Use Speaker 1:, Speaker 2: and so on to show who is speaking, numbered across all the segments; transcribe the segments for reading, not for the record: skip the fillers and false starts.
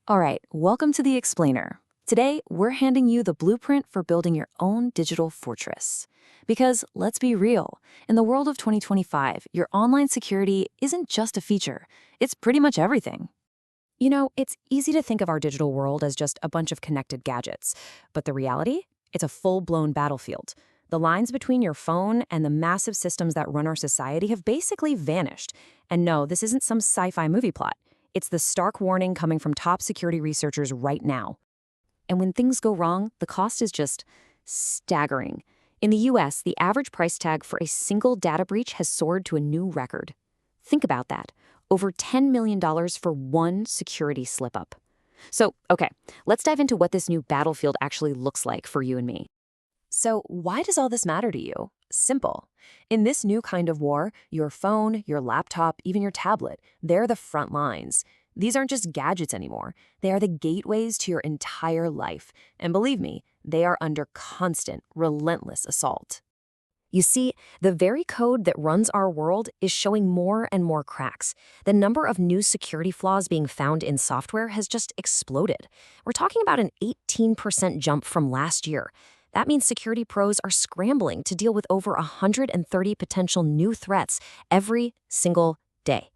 Speaker 1: All right, welcome to The Explainer. Today, we're handing you the blueprint for building your own digital fortress. Because let's be real, in the world of 2025, your online security isn't just a feature, it's pretty much everything. It's easy to think of our digital world as just a bunch of connected gadgets. But the reality? It's a full-blown battlefield. The lines between your phone and the massive systems that run our society have basically vanished. And no, this isn't some sci-fi movie plot. It's the stark warning coming from top security researchers right now. And when things go wrong, the cost is just staggering. In the US, the average price tag for a single data breach has soared to a new record. Think about that. Over $10 million for one security slip-up. So, okay, let's dive into what this new battlefield actually looks like for you and me. So, why does all this matter to you? Simple. In this new kind of war, your phone, your laptop, even your tablet, they're the front lines. These aren't just gadgets anymore. They are the gateways to your entire life. And believe me, they are under constant, relentless assault. You see, the very code that runs our world is showing more and more cracks. The number of new security flaws being found in software has just exploded. We're talking about an 18% jump from last year. That means security pros are scrambling to deal with over 130 potential new threats every single day.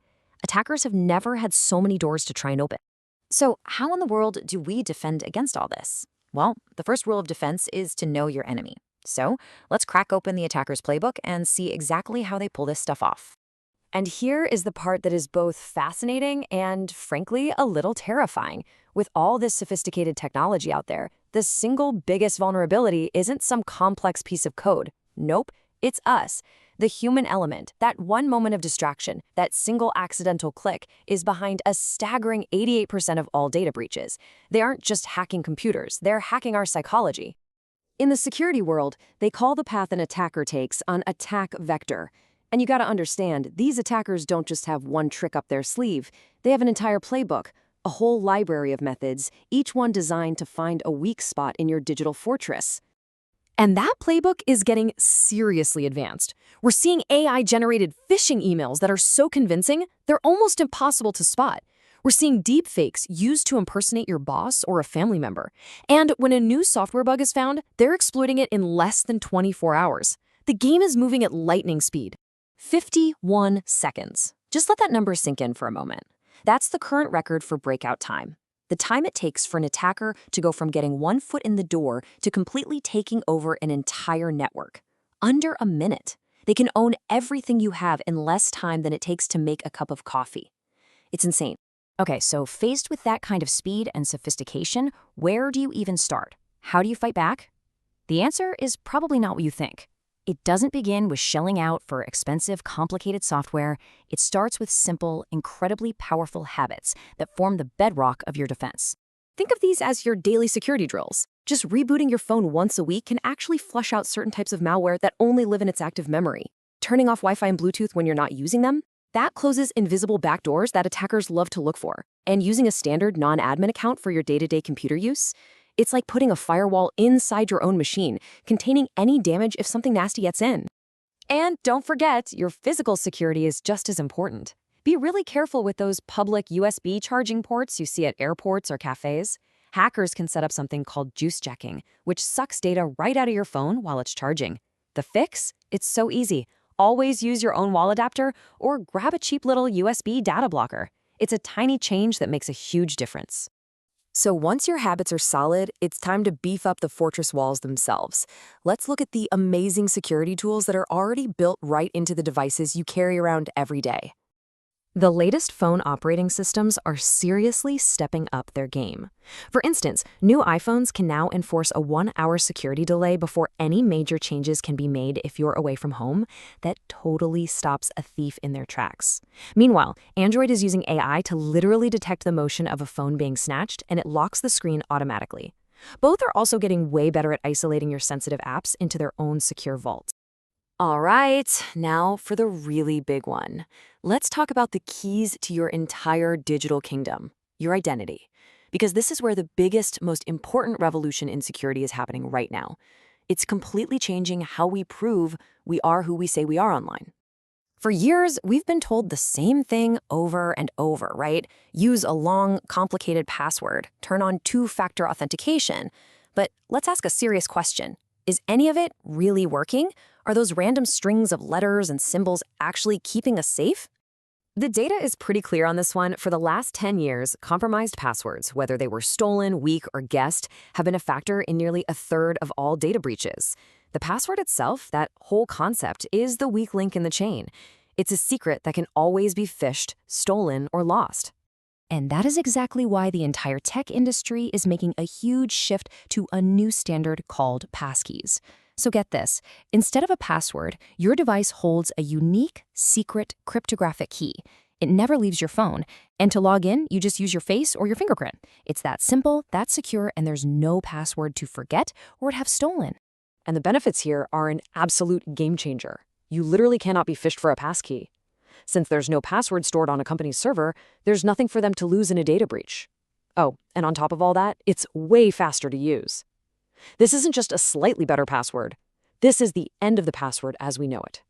Speaker 1: Attackers have never had so many doors to try and open. So how in the world do we defend against all this? Well, the first rule of defense is to know your enemy. So let's crack open the attacker's playbook and see exactly how they pull this stuff off. And here is the part that is both fascinating and, frankly, a little terrifying. With all this sophisticated technology out there, the single biggest vulnerability isn't some complex piece of code. Nope, it's us. The human element, that one moment of distraction, that single accidental click, is behind a staggering 88% of all data breaches. They aren't just hacking computers, they're hacking our psychology. In the security world, they call the path an attacker takes an attack vector. And you gotta understand, these attackers don't just have one trick up their sleeve. They have an entire playbook, a whole library of methods, each one designed to find a weak spot in your digital fortress. And that playbook is getting seriously advanced. We're seeing AI-generated phishing emails that are so convincing, they're almost impossible to spot. We're seeing deepfakes used to impersonate your boss or a family member. And when a new software bug is found, they're exploiting it in less than 24 hours. The game is moving at lightning speed. 51 seconds. Just let that number sink in for a moment. That's the current record for breakout time. The time it takes for an attacker to go from getting one foot in the door to completely taking over an entire network. Under a minute. They can own everything you have in less time than it takes to make a cup of coffee. It's insane. Okay, so faced with that kind of speed and sophistication, where do you even start? How do you fight back? The answer is probably not what you think. It doesn't begin with shelling out for expensive, complicated software. It starts with simple, incredibly powerful habits that form the bedrock of your defense. Think of these as your daily security drills. Just rebooting your phone once a week can actually flush out certain types of malware that only live in its active memory. Turning off Wi-Fi and Bluetooth when you're not using them, that closes invisible backdoors that attackers love to look for. And using a standard non-admin account for your day-to-day computer use, it's like putting a firewall inside your own machine, containing any damage if something nasty gets in. And don't forget, your physical security is just as important. Be really careful with those public USB charging ports you see at airports or cafes. Hackers can set up something called juice jacking, which sucks data right out of your phone while it's charging. The fix? It's so easy. Always use your own wall adapter or grab a cheap little USB data blocker. It's a tiny change that makes a huge difference. So once your habits are solid, it's time to beef up the fortress walls themselves. Let's look at the amazing security tools that are already built right into the devices you carry around every day. The latest phone operating systems are seriously stepping up their game. For instance, new iPhones can now enforce a 1-hour security delay before any major changes can be made if you're away from home. That totally stops a thief in their tracks. Meanwhile, Android is using AI to literally detect the motion of a phone being snatched, and it locks the screen automatically. Both are also getting way better at isolating your sensitive apps into their own secure vault. All right, now for the really big one. Let's talk about the keys to your entire digital kingdom, your identity. Because this is where the biggest, most important revolution in security is happening right now. It's completely changing how we prove we are who we say we are online. For years, we've been told the same thing over and over, right? Use a long, complicated password, turn on two-factor authentication. But let's ask a serious question. Is any of it really working? Are those random strings of letters and symbols actually keeping us safe? The data is pretty clear on this one. For the last 10 years, compromised passwords, whether they were stolen, weak, or guessed, have been a factor in nearly a third of all data breaches. The password itself, that whole concept, is the weak link in the chain. It's a secret that can always be phished, stolen, or lost. And that is exactly why the entire tech industry is making a huge shift to a new standard called passkeys. So get this, instead of a password, your device holds a unique, secret cryptographic key. It never leaves your phone, and to log in, you just use your face or your fingerprint. It's that simple, that secure, and there's no password to forget or have stolen. And the benefits here are an absolute game changer. You literally cannot be phished for a passkey. Since there's no password stored on a company's server, there's nothing for them to lose in a data breach. Oh, and on top of all that, it's way faster to use. This isn't just a slightly better password. This is the end of the password as we know it.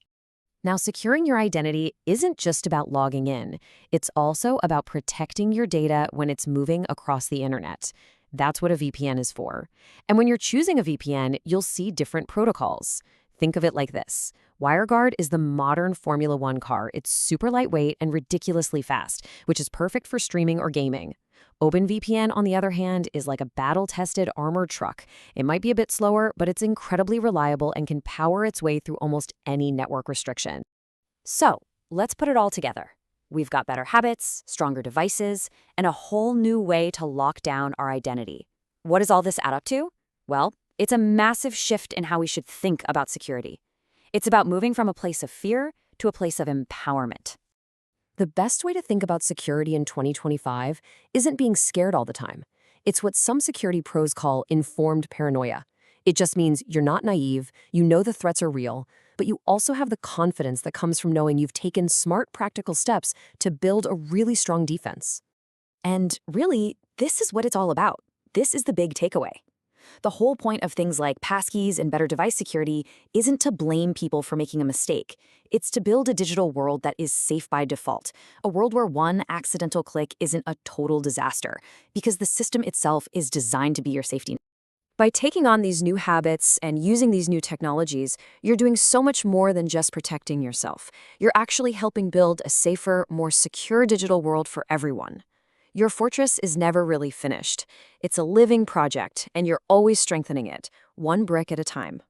Speaker 1: Now, securing your identity isn't just about logging in. It's also about protecting your data when it's moving across the internet. That's what a VPN is for. And when you're choosing a VPN, you'll see different protocols. Think of it like this. WireGuard is the modern Formula One car. It's super lightweight and ridiculously fast, which is perfect for streaming or gaming. OpenVPN, on the other hand, is like a battle-tested armored truck. It might be a bit slower, but it's incredibly reliable and can power its way through almost any network restriction. So, let's put it all together. We've got better habits, stronger devices, and a whole new way to lock down our identity. What does all this add up to? Well, it's a massive shift in how we should think about security. It's about moving from a place of fear to a place of empowerment. The best way to think about security in 2025 isn't being scared all the time. It's what some security pros call informed paranoia. It just means you're not naive, you know the threats are real, but you also have the confidence that comes from knowing you've taken smart, practical steps to build a really strong defense. And really, this is what it's all about. This is the big takeaway. The whole point of things like passkeys and better device security isn't to blame people for making a mistake. It's to build a digital world that is safe by default, a world where one accidental click isn't a total disaster, because the system itself is designed to be your safety net. By taking on these new habits and using these new technologies, you're doing so much more than just protecting yourself. You're actually helping build a safer, more secure digital world for everyone. Your fortress is never really finished. It's a living project, and you're always strengthening it, one brick at a time.